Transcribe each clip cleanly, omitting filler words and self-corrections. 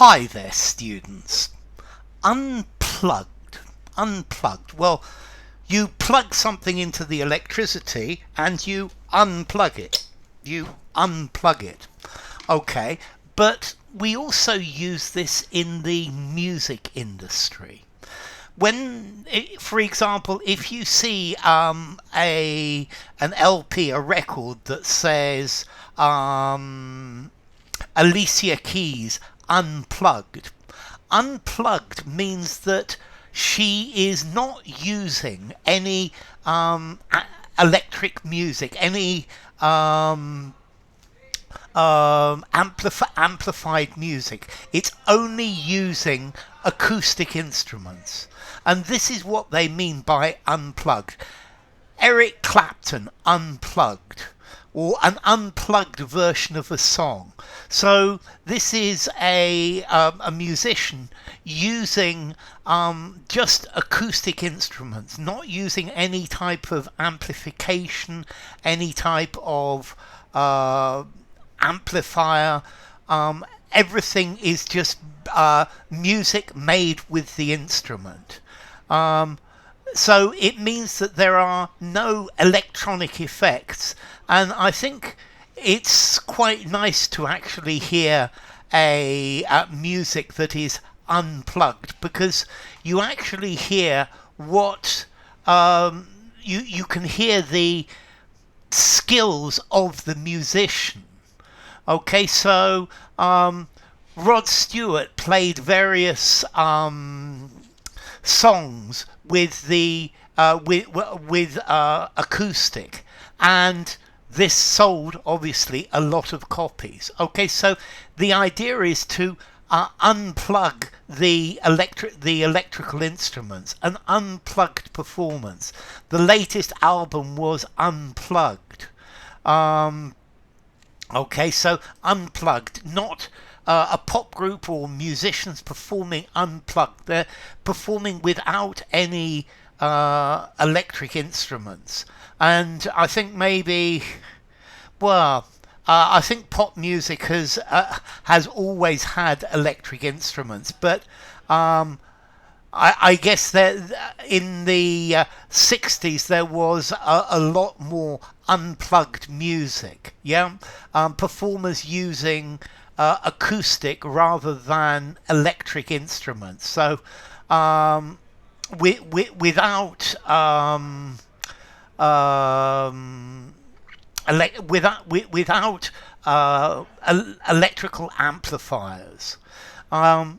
Hi there, students. Unplugged. Unplugged. Well, you plug something into the electricity and you unplug it. You unplug it. Okay, but we also use this in the music industry. For example, if you see an LP, a record that says Alicia Keys Unplugged. Unplugged means that she is not using any electric music, any amplified music. It's only using acoustic instruments. And this is what they mean by unplugged. Eric Clapton Unplugged, or an unplugged version of a song. So this is a musician using just acoustic instruments, not using any type of amplification, any type of amplifier. Everything is just music made with the instrument. So it means that there are no electronic effects, and I think it's quite nice to actually hear a music that is unplugged, because you actually hear what you can hear the skills of the musician. Okay, so Rod Stewart played various songs with the with acoustic, and this sold obviously a lot of copies. Okay, so the idea is to unplug the electrical instruments, an unplugged performance. The latest album was Unplugged. Okay, so unplugged, not a pop group or musicians performing unplugged. They're performing without any electric instruments. And I think maybe, well, I think pop music has always had electric instruments, but I guess that in the 60s there was a lot more unplugged music. Yeah, performers using acoustic rather than electric instruments. So without electrical amplifiers.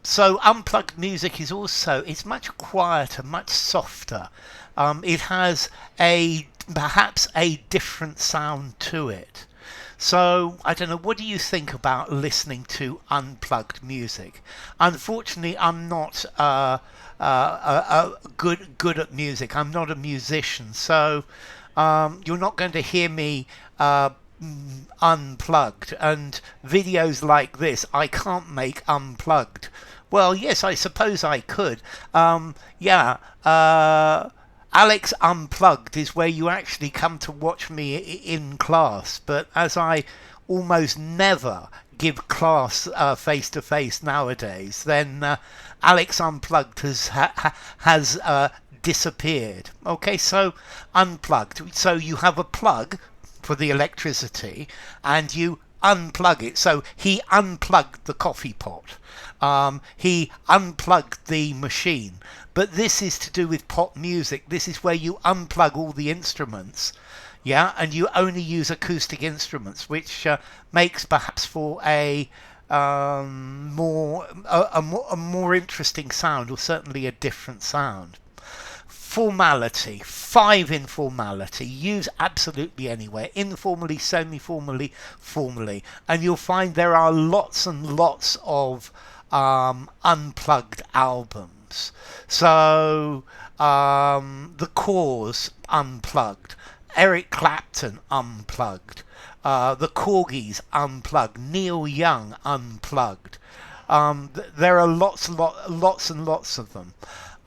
So unplugged music is also, it's much quieter, much softer. It has perhaps a different sound to it. So I don't know, what do you think about listening to unplugged music? Unfortunately, I'm not good at music. I'm not a musician, so you're not going to hear me unplugged, and videos like this I can't make unplugged. Well, yes, I suppose I could. Alex Unplugged is where you actually come to watch me in class, but as I almost never give class face to face nowadays, then Alex Unplugged has disappeared. Okay, so unplugged. So you have a plug for the electricity and you unplug it. So he unplugged the coffee pot. He unplugged the machine. But this is to do with pop music. This is where you unplug all the instruments. Yeah, and you only use acoustic instruments, which makes perhaps for a more interesting sound, or certainly a different sound. Formality. 5 informality. Use absolutely anywhere. Informally, semi-formally, formally. And you'll find there are lots and lots of unplugged albums. So The Cause Unplugged. Eric Clapton Unplugged. The Corgis Unplugged. Neil Young Unplugged. There are lots and lots of them.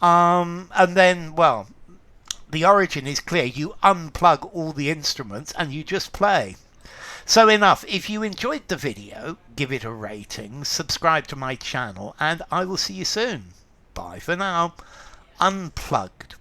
And then, well, the origin is clear. You unplug all the instruments and you just play. So enough. If you enjoyed the video, give it a rating, subscribe to my channel, and I will see you soon. Bye for now. Unplugged.